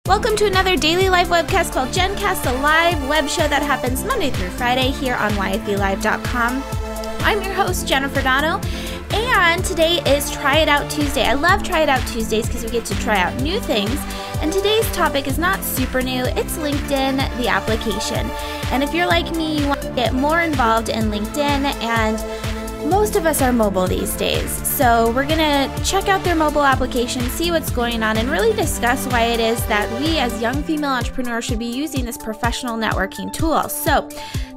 Welcome to another daily live webcast called Jenn Cast, a live web show that happens Monday through Friday here on yfelive.com. I'm your host, Jennifer Donogh, and today is Try It Out Tuesday. I love Try It Out Tuesdays because we get to try out new things, and today's topic is not super new. It's LinkedIn, the application. And if you're like me, you want to get more involved in LinkedIn, and most of us are mobile these days. So we're going to check out their mobile application, see what's going on, and really discuss why it is that we as young female entrepreneurs should be using this professional networking tool. So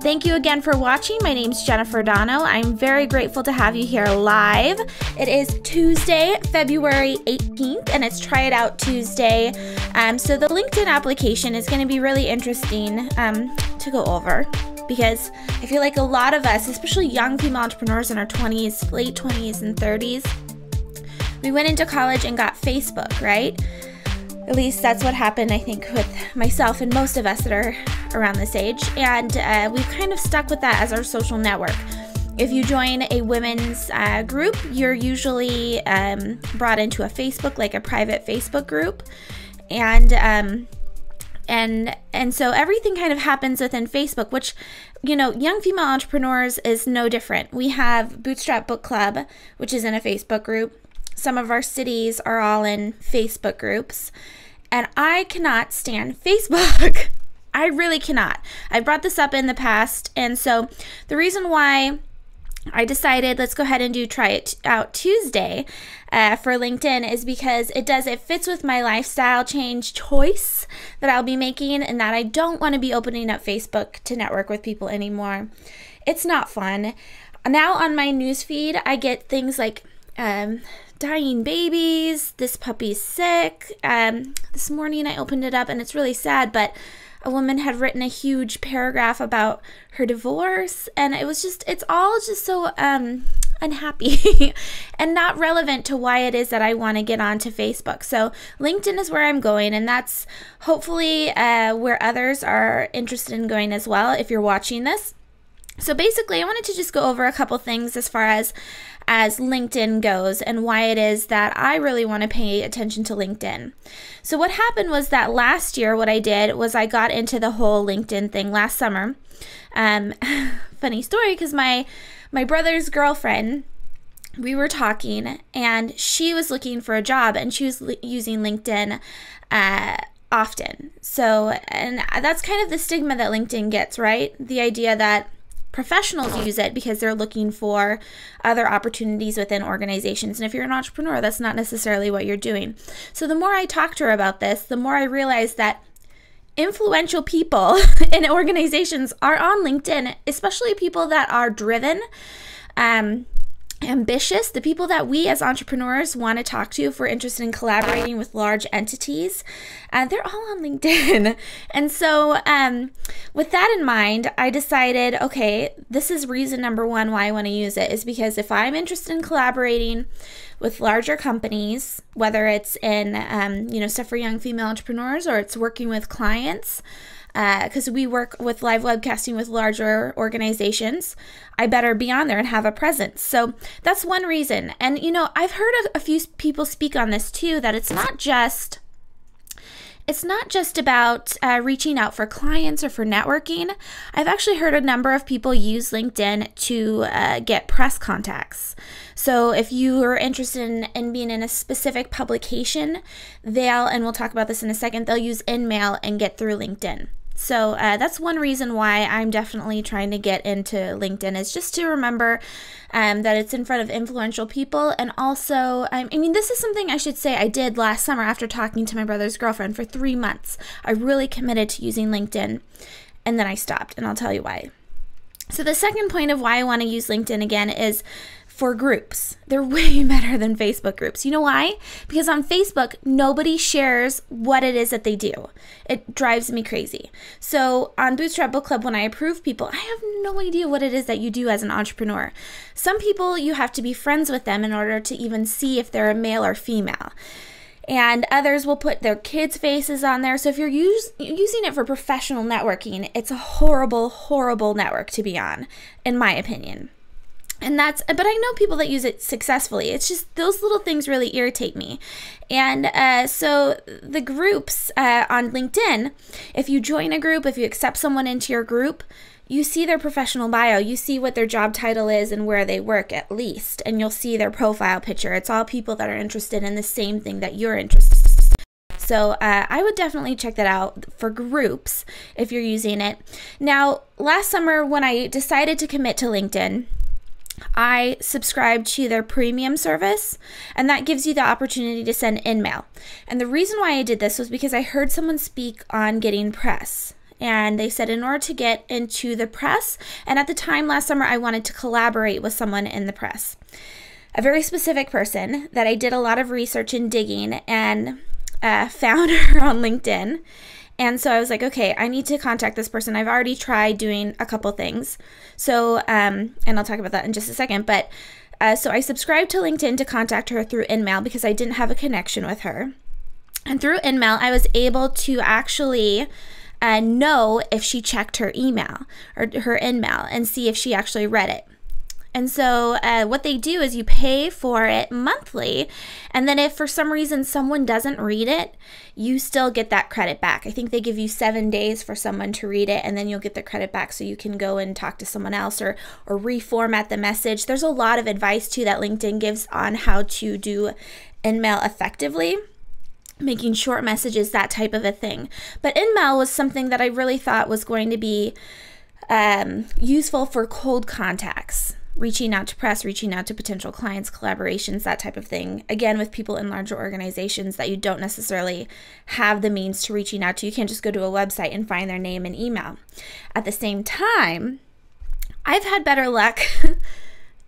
thank you again for watching. My name's Jennifer Donogh. I'm very grateful to have you here live. It is Tuesday, February 18th, and it's Try It Out Tuesday. So the LinkedIn application is going to be really interesting to go over, because I feel like a lot of us, especially young female entrepreneurs in our 20s, late 20s and 30s, we went into college and got Facebook, right? At least that's what happened, I think, with myself and most of us that are around this age. And we've kind of stuck with that as our social network. If you join a women's group, you're usually brought into a Facebook, like a private Facebook group. And so everything kind of happens within Facebook, which, you know, young female entrepreneurs is no different. We have Bootstrap Book Club, which is in a Facebook group. Some of our cities are all in Facebook groups. And I cannot stand Facebook. I really cannot. I brought this up in the past. And so the reason why I decided let's go ahead and do Try It Out Tuesday for LinkedIn is because it fits with my lifestyle change choice that I'll be making, and that I don't want to be opening up Facebook to network with people anymore. It's not fun. Now on my newsfeed, I get things like dying babies, this puppy's sick. This morning I opened it up and it's really sad, but a woman had written a huge paragraph about her divorce, and it's all just so unhappy and not relevant to why it is that I want to get onto Facebook. So LinkedIn is where I'm going, and that's hopefully where others are interested in going as well if you're watching this. So basically, I wanted to just go over a couple things as far as LinkedIn goes and why it is that I really want to pay attention to LinkedIn. So what happened was that last year, what I did was I got into the whole LinkedIn thing last summer. Funny story, because my brother's girlfriend, we were talking, and she was looking for a job, and she was using LinkedIn often. So, and that's kind of the stigma that LinkedIn gets, right? The idea that professionals use it because they're looking for other opportunities within organizations. And if you're an entrepreneur, that's not necessarily what you're doing. So the more I talked to her about this, the more I realized that influential people in organizations are on LinkedIn, especially people that are driven, ambitious, the people that we as entrepreneurs want to talk to if we're interested in collaborating with large entities. They're all on LinkedIn. And so with that in mind, I decided, okay, this is reason number one why I want to use it, is because if I'm interested in collaborating with larger companies, whether it's in stuff for young female entrepreneurs, or it's working with clients, because we work with live webcasting with larger organizations, I better be on there and have a presence. So that's one reason. And, you know, I've heard a few people speak on this too, that it's not just about reaching out for clients or for networking. I've actually heard a number of people use LinkedIn to get press contacts. So if you are interested in being in a specific publication, and we'll talk about this in a second, they'll use InMail and get through LinkedIn. So that's one reason why I'm definitely trying to get into LinkedIn, is just to remember that it's in front of influential people. And also, I mean, this is something I should say I did last summer after talking to my brother's girlfriend for 3 months. I really committed to using LinkedIn, and then I stopped, and I'll tell you why. So the second point of why I want to use LinkedIn again is for groups. They're way better than Facebook groups. You know why? Because on Facebook, nobody shares what it is that they do. It drives me crazy. So on Bootstrap Book Club, when I approve people, I have no idea what it is that you do as an entrepreneur. Some people, you have to be friends with them in order to even see if they're a male or female. And others will put their kids' faces on there. So if you're using it for professional networking, it's a horrible, horrible network to be on, in my opinion. but I know people that use it successfully. It's just those little things really irritate me. And so the groups on LinkedIn, if you join a group, if you accept someone into your group, you see their professional bio, you see what their job title is and where they work at least, and you'll see their profile picture. It's all people that are interested in the same thing that you're interested in. So I would definitely check that out for groups if you're using it. Now, last summer when I decided to commit to LinkedIn, I subscribed to their premium service, and that gives you the opportunity to send InMail. And the reason why I did this was because I heard someone speak on getting press. And they said in order to get into the press, and at the time last summer, I wanted to collaborate with someone in the press. A very specific person that I did a lot of research and digging and found her on LinkedIn. And so I was like, okay, I need to contact this person. I've already tried doing a couple things. So, and I'll talk about that in just a second. But so I subscribed to LinkedIn to contact her through InMail because I didn't have a connection with her. And through InMail, I was able to actually know if she checked her email or her InMail and see if she actually read it. And so what they do is you pay for it monthly, and then if for some reason someone doesn't read it, you still get that credit back. I think they give you 7 days for someone to read it, and then you'll get the credit back so you can go and talk to someone else or reformat the message. There's a lot of advice too that LinkedIn gives on how to do InMail effectively, making short messages, that type of a thing. But InMail was something that I really thought was going to be useful for cold contacts. Reaching out to press, reaching out to potential clients, collaborations, that type of thing. Again, with people in larger organizations that you don't necessarily have the means to reaching out to. You can't just go to a website and find their name and email. At the same time, I've had better luck.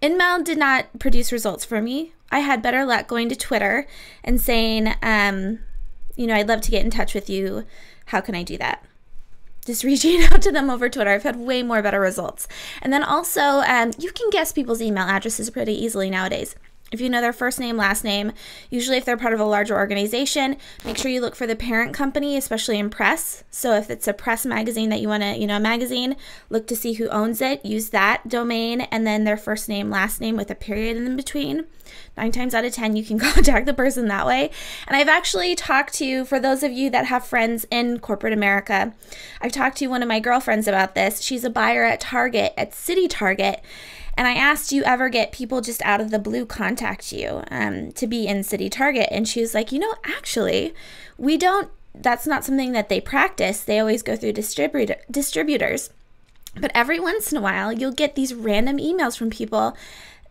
InMail did not produce results for me. I had better luck going to Twitter and saying, you know, I'd love to get in touch with you. How can I do that? Just reaching out to them over Twitter. I've had way more better results. And then also, you can guess people's email addresses pretty easily nowadays. If you know their first name, last name, usually if they're part of a larger organization, make sure you look for the parent company, especially in press. So if it's a press magazine that you want to, a magazine, look to see who owns it, use that domain, and then their first name, last name with a period in between. 9 times out of 10, you can contact the person that way. And I've actually talked to, for those of you that have friends in corporate America, I've talked to one of my girlfriends about this. She's a buyer at Target, at City Target. And I asked, do you ever get people just out of the blue contact you to be in City Target? And she was like, actually, we don't, that's not something that they practice. They always go through distributors. But every once in a while, you'll get these random emails from people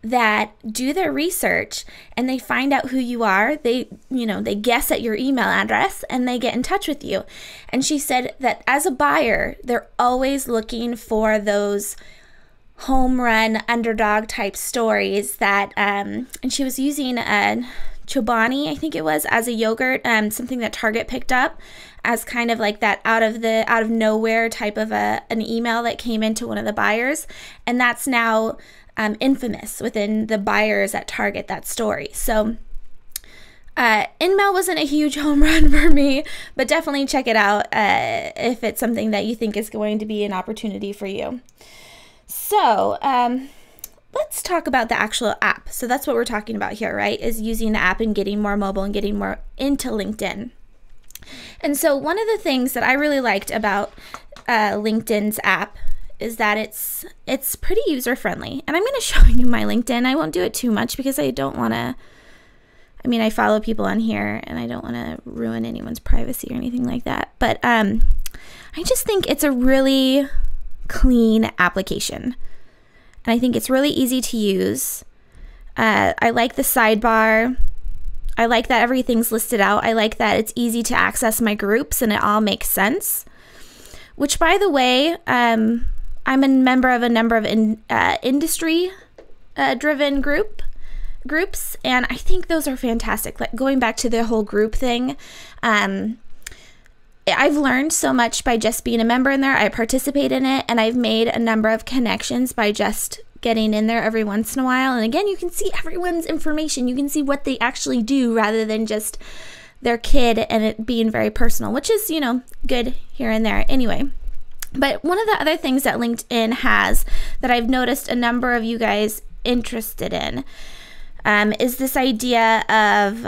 that do their research and they find out who you are. They guess at your email address and they get in touch with you. And she said that as a buyer, they're always looking for those home run underdog type stories that and she was using Chobani, I think it was, as a yogurt, something that Target picked up as kind of like that out of nowhere type of an email that came into one of the buyers, and that's now infamous within the buyers at Target, that story. So InMail wasn't a huge home run for me, but definitely check it out if it's something that you think is going to be an opportunity for you. So let's talk about the actual app. So that's what we're talking about here, right? Is using the app and getting more mobile and getting more into LinkedIn. And so one of the things that I really liked about LinkedIn's app is that it's pretty user-friendly. And I'm going to show you my LinkedIn. I won't do it too much because I don't want to, I follow people on here and I don't want to ruin anyone's privacy or anything like that. But I just think it's a really clean application. And I think it's really easy to use. I like the sidebar. I like that everything's listed out. I like that it's easy to access my groups and it all makes sense. Which, by the way, I'm a member of a number of industry-driven groups, and I think those are fantastic. Like going back to the whole group thing, I've learned so much by just being a member in there. I participate in it, and I've made a number of connections by just getting in there every once in a while. And again, you can see everyone's information. You can see what they actually do rather than just their kid and it being very personal, which is, good here and there. Anyway, but one of the other things that LinkedIn has that I've noticed a number of you guys interested in is this idea of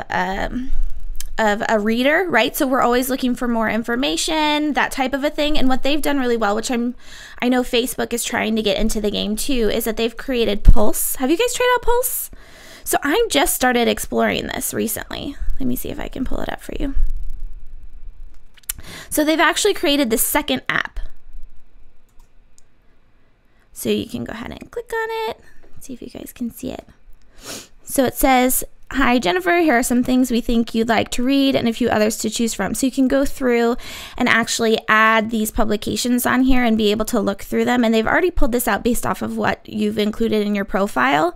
a reader, right? So we're always looking for more information, that type of a thing. And what they've done really well, which I know Facebook is trying to get into the game too, is that they've created Pulse. Have you guys tried out Pulse? So I just started exploring this recently. Let me see if I can pull it up for you. So they've actually created the second app. So you can go ahead and click on it. See if you guys can see it. So it says, "Hi Jennifer, here are some things we think you'd like to read and a few others to choose from." So you can go through and actually add these publications on here and be able to look through them. And they've already pulled this out based off of what you've included in your profile.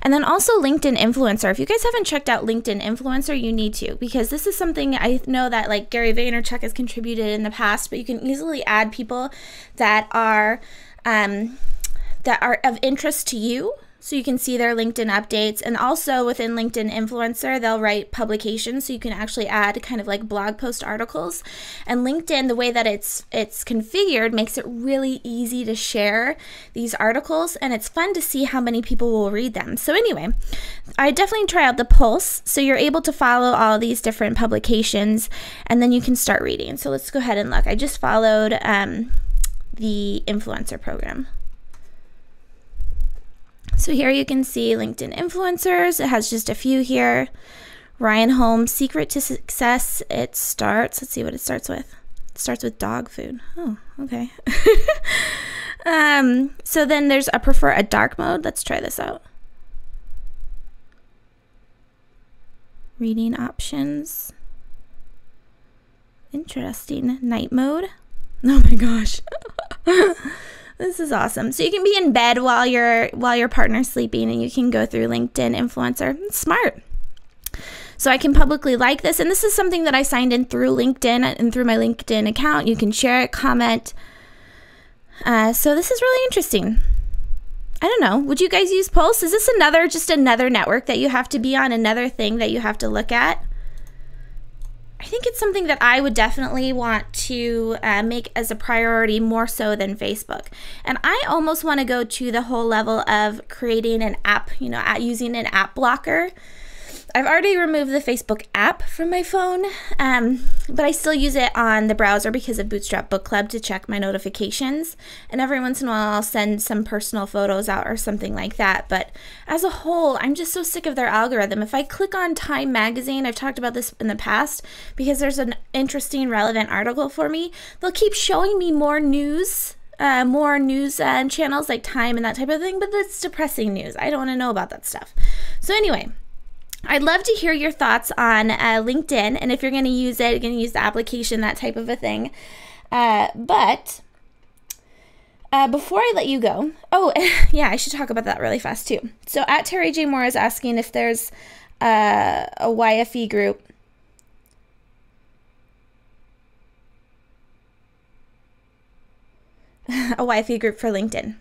And then also LinkedIn Influencer. If you guys haven't checked out LinkedIn Influencer, you need to, because this is something I know that like Gary Vaynerchuk has contributed in the past, but you can easily add people that are of interest to you. So you can see their LinkedIn updates, and also within LinkedIn Influencer, they'll write publications, so you can actually add kind of like blog post articles. And LinkedIn, the way that it's configured, makes it really easy to share these articles, and it's fun to see how many people will read them. So anyway, I definitely try out the Pulse, so you're able to follow all these different publications, and then you can start reading. So let's go ahead and look. I just followed the influencer program. So here you can see LinkedIn Influencers. It has just a few here. Ryan Holmes, Secret to Success. It starts, let's see what it starts with. It starts with dog food. Oh, okay. So then there's a prefer a dark mode. Let's try this out. Reading options. Interesting. Night mode. Oh my gosh. This is awesome. So you can be in bed while your partner's sleeping, and you can go through LinkedIn Influencer. It's smart. So I can publicly like this, and this is something that I signed in through LinkedIn and through my LinkedIn account. You can share it, comment. So this is really interesting. I don't know. Would you guys use Pulse? Is this just another network that you have to be on, another thing that you have to look at? I think it's something that I would definitely want to make as a priority, more so than Facebook. And I almost want to go to the whole level of creating an app, using an app blocker. I've already removed the Facebook app from my phone, but I still use it on the browser because of Bootstrap Book Club to check my notifications. And every once in a while, I'll send some personal photos out or something like that. But as a whole, I'm just so sick of their algorithm. If I click on Time Magazine, I've talked about this in the past, because there's an interesting, relevant article for me, they'll keep showing me more news channels like Time and that type of thing, but that's depressing news. I don't want to know about that stuff. So anyway, I'd love to hear your thoughts on LinkedIn, and if you're going to use it, you're going to use the application, that type of a thing. But before I let you go, oh, yeah, I should talk about that really fast too. So at Terry J. Moore is asking if there's a YFE group. A YFE group for LinkedIn.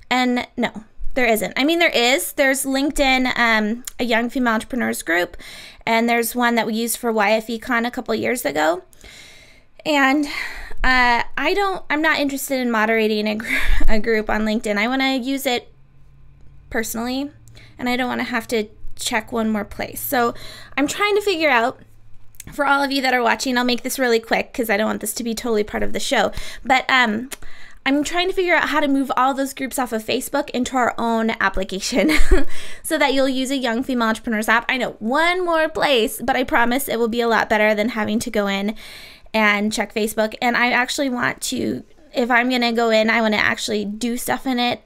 And no. There isn't. I mean, there's LinkedIn, a young female entrepreneurs group, and there's one that we used for YFECon a couple years ago. And I'm not interested in moderating a group on LinkedIn. I want to use it personally, and I don't want to have to check one more place. So I'm trying to figure out, for all of you that are watching, I'll make this really quick because I don't want this to be totally part of the show, but I'm trying to figure out how to move all those groups off of Facebook into our own application so that you'll use a young female entrepreneurs app. I know, one more place, but I promise it will be a lot better than having to go in and check Facebook. And I actually want to, if I'm going to go in, I want to actually do stuff in it.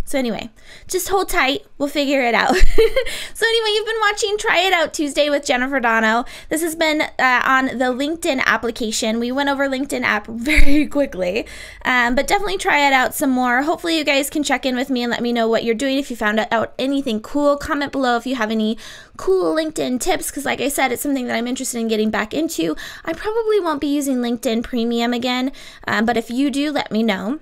So anyway, just hold tight. We'll figure it out. So anyway, you've been watching Try It Out Tuesday with Jennifer Donogh. This has been on the LinkedIn application. We went over LinkedIn app very quickly, but definitely try it out some more. Hopefully you guys can check in with me and let me know what you're doing. If you found out anything cool, comment below if you have any cool LinkedIn tips, because like I said, it's something that I'm interested in getting back into. I probably won't be using LinkedIn Premium again, but if you do, let me know.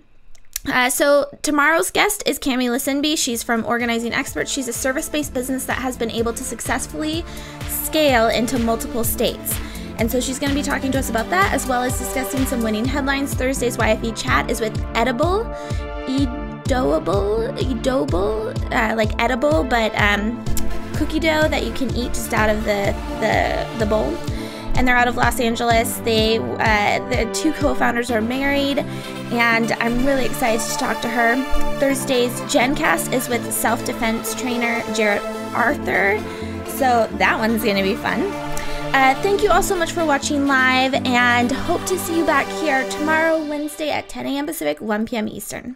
So tomorrow's guest is Cami Lisenby. She's from Organizing Experts. She's a service-based business that has been able to successfully scale into multiple states. And so she's going to be talking to us about that, as well as discussing some winning headlines. Thursday's YFE chat is with Edible, doughable, like edible, but cookie dough that you can eat just out of the bowl. And they're out of Los Angeles. The two co-founders are married, and I'm really excited to talk to her. Thursdays, Jenn Cast is with self-defense trainer Jarrett Arthur, so that one's gonna be fun. Thank you all so much for watching live, and hope to see you back here tomorrow, Wednesday at 10 a.m. Pacific, 1 p.m. Eastern.